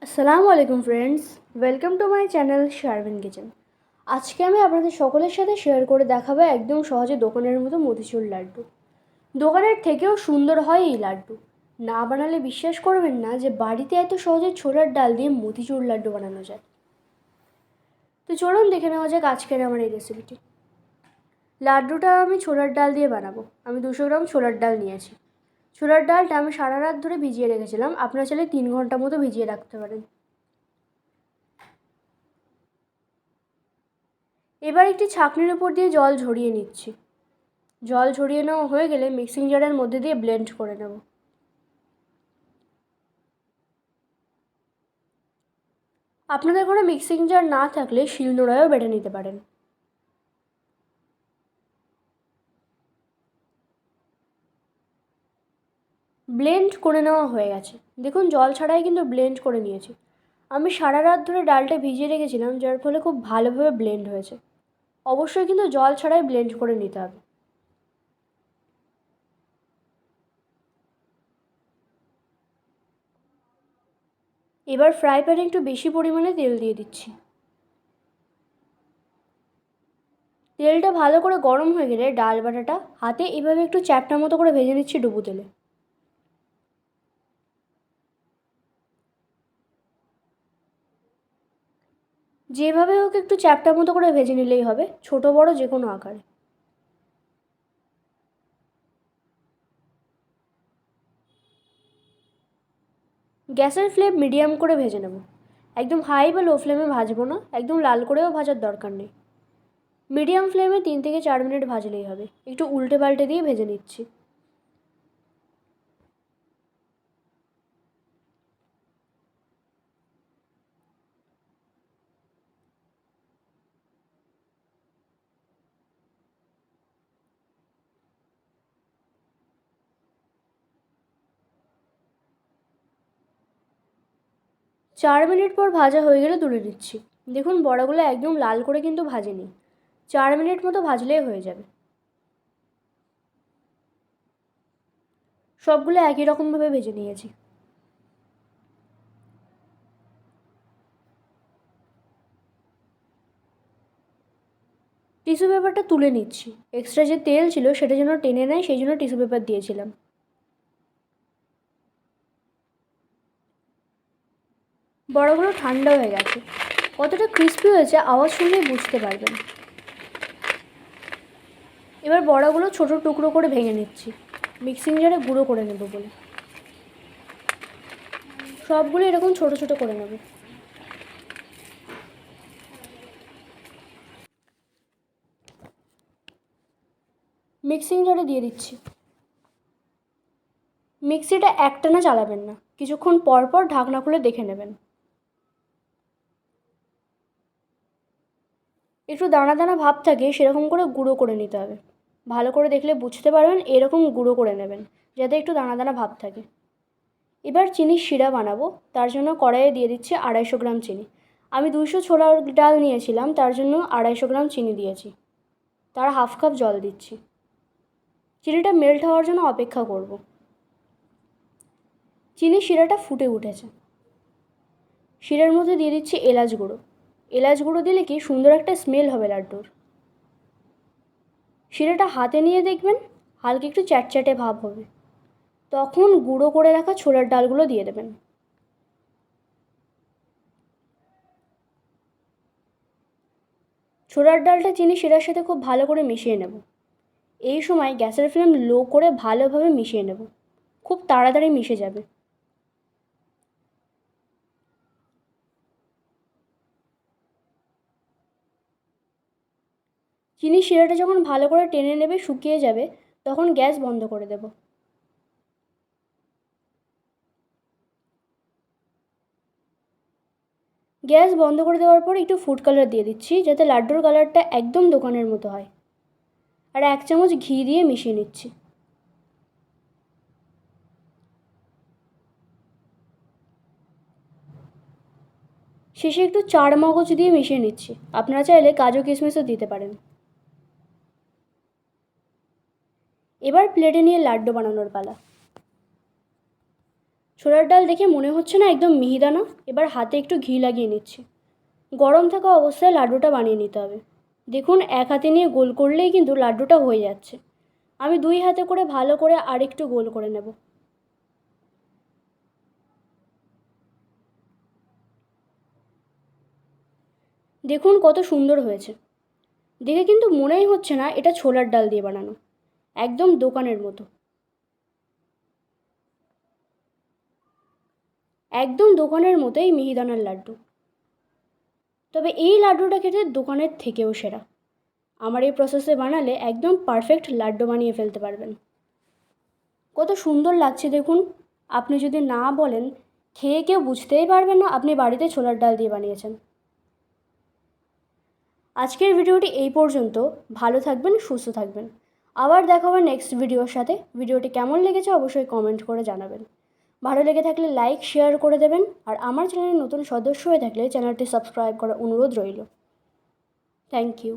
আসসালামু আলাইকুম friends, welcome to my channel Sharmin kitchen. আজকে আমি আপনাদের সকলের সাথে শেয়ার করে দেখাবো একদম সহজে দোকানের মতো মতিচুর লাড্ডু। দোকানের থেকেও সুন্দর হয় এই লাড্ডু। না বানালে বিশ্বাস করবেন না যে বাড়িতে এত সহজে ছোলার ডাল দিয়ে মতিচুর লাড্ডু বানানো যায়। তো চলুন দেখে নেওয়া যাক আজকের আমার এই রেসিপিটি। লাড্ডুটা আমি ছোলার ডাল দিয়ে বানাবো। আমি 200 গ্রাম ছোলার ডাল নিয়েছি। ছোলার ডালটা আমি সারা রাত ধরে ভিজিয়ে রেখেছিলাম। আপনারা চাইলে 3 ঘন্টা মতো ভিজিয়ে রাখতে পারেন। এবার একটি ছাঁকনির উপর দিয়ে জল ঝরিয়ে নিচ্ছি। জল ঝরিয়ে নেওয়া হয়ে গেলে মিক্সিং জারের মধ্যে দিয়ে ব্লেন্ড করে নেব। আপনাদের কোনো মিক্সিং জার না থাকলে শিলনোড়ায়ও বেটে নিতে পারেন। ব্লেন্ড করে নেওয়া হয়ে গেছে। দেখুন জল ছাড়াই কিন্তু ব্লেন্ড করে নিয়েছি। আমি সারা রাত ধরে ডালটা ভিজিয়ে রেখেছিলাম, যার ফলে খুব ভালোভাবে ব্লেন্ড হয়েছে। অবশ্যই কিন্তু জল ছাড়াই ব্লেন্ড করে নিতে হবে। এবার ফ্রাই প্যানে একটু বেশি পরিমাণে তেল দিয়ে দিচ্ছি। তেলটা ভালো করে গরম হয়ে গেলে ডাল বাটাটা হাতে এভাবে একটু চ্যাপ্টা মতো করে ভেজে নিচ্ছি ডুবো তেলে। যেভাবে হোক একটু চ্যাপ্টা মতো করে ভেজে নিলেই হবে, ছোট বড় যে কোনো আকারে। গ্যাসের ফ্লেম মিডিয়াম করে ভেজে নেব। একদম হাই বা লো ফ্লেমে ভাজবো না, একদম লাল করেও ভাজার দরকার নেই। মিডিয়াম ফ্লেমে 3 থেকে 4 মিনিট ভাজলেই হবে। একটু উল্টে পাল্টে দিয়ে ভেজে নিচ্ছি। চার মিনিট পর ভাজা হয়ে গেলে তুলে নিচ্ছি। দেখুন বড়াগুলো একদম লাল করে কিন্তু ভাজেনি। 4 মিনিট মতো ভাজলেই হয়ে যাবে। সবগুলো একই রকমভাবে ভেজে নিয়েছি। টিস্যু পেপারটা তুলে নিচ্ছি। এক্সট্রা যে তেল ছিল সেটা যেন টেনে নেয়, সেই জন্য টিস্যু পেপার দিয়েছিলাম। বড়াগুলো ঠান্ডা হয়ে গেছে। কতটা ক্রিস্পি হয়েছে আওয়াজ শুনলেই বুঝতে পারবেন। এবার বড়াগুলো ছোট টুকরো করে ভেঙে নিচ্ছি, মিক্সিং জারে গুঁড়ো করে নেব বলে। সবগুলো এরকম ছোট ছোট করে নেব। মিক্সিং জারে দিয়ে দিচ্ছি। মিক্সিটা একটানা চালাবেন না, কিছুক্ষণ পর পর ঢাকনা খুলে দেখে নেবেন। একটু দানা দানা ভাব থাকে সেরকম করে গুঁড়ো করে নিতে হবে। ভালো করে দেখলে বুঝতে পারবেন, এরকম গুঁড়ো করে নেবেন যাতে একটু দানা দানা ভাব থাকে। এবার চিনির শিরা বানাবো। তার জন্য কড়াইয়ে দিয়ে দিচ্ছি 250 গ্রাম চিনি। আমি 200 ছোলার ডাল নিয়েছিলাম, তার জন্য 250 গ্রাম চিনি দিয়েছি। তার হাফ কাপ জল দিচ্ছি। চিনিটা মেল্ট হওয়ার জন্য অপেক্ষা করব। চিনির শিরাটা ফুটে উঠেছে। শিরার মধ্যে দিয়ে দিচ্ছি এলাচ গুঁড়ো। এলাচ গুঁড়ো দিলে কি সুন্দর একটা স্মেল হবে লাড্ডুর। শিরাটা হাতে নিয়ে দেখবেন হালকা একটু চ্যাটচ্যাটে ভাব হবে। তখন গুঁড়ো করে রাখা ছোলার ডালগুলো দিয়ে দেবেন। ছোলার ডালটা চিনি শিরার সাথে খুব ভালো করে মিশিয়ে নেব। এই সময় গ্যাসের ফ্লেম লো করে ভালোভাবে মিশিয়ে নেব। খুব তাড়াতাড়ি মিশে যাবে। চিনি শিরাটা যখন ভালো করে টেনে নেবে, শুকিয়ে যাবে, তখন গ্যাস বন্ধ করে দেব। গ্যাস বন্ধ করে দেওয়ার পর একটু ফুড কালার দিয়ে দিচ্ছি, যাতে লাড্ডুর কালারটা একদম দোকানের মতো হয়। আর 1 চামচ ঘি দিয়ে মিশিয়ে নিচ্ছি। শেষে একটু চার মগজ দিয়ে মিশিয়ে নিচ্ছি। আপনারা চাইলে কাজু কিশমিশও দিতে পারেন। এবার প্লেটে নিয়ে লাড্ডু বানানোর পালা। ছোলার ডাল দেখে মনে হচ্ছে না একদম মিহিদানা? এবার হাতে একটু ঘি লাগিয়ে নিচ্ছি। গরম থাকা অবস্থায় লাড্ডুটা বানিয়ে নিতে হবে। দেখুন, এক হাতে নিয়ে গোল করলেই কিন্তু লাড্ডুটা হয়ে যাচ্ছে। আমি 2 হাতে করে ভালো করে আরেকটু গোল করে নেব। দেখুন কত সুন্দর হয়েছে। দেখে কিন্তু মনেই হচ্ছে না এটা ছোলার ডাল দিয়ে বানানো, একদম দোকানের মতো। একদম দোকানের মতোই মিহিদানার লাড্ডু। তবে এই লাড্ডুটা খেতে দোকানের থেকেও সেরা। আমার এই প্রসেসে বানালে একদম পারফেক্ট লাড্ডু বানিয়ে ফেলতে পারবেন। কত সুন্দর লাগছে দেখুন। আপনি যদি না বলেন, খেয়ে কেউ বুঝতেই পারবেন না আপনি বাড়িতে ছোলার ডাল দিয়ে বানিয়েছেন। আজকের ভিডিওটি এই পর্যন্ত। ভালো থাকবেন, সুস্থ থাকবেন। আবার দেখা হবে নেক্সট ভিডিওর সাথে। ভিডিওটি কেমন লেগেছে অবশ্যই কমেন্ট করে জানাবেন। ভালো লেগে থাকলে লাইক শেয়ার করে দেবেন। আর আমার চ্যানেলের নতুন সদস্য হয়ে থাকলে চ্যানেলটি সাবস্ক্রাইব করার অনুরোধ রইল। Thank you.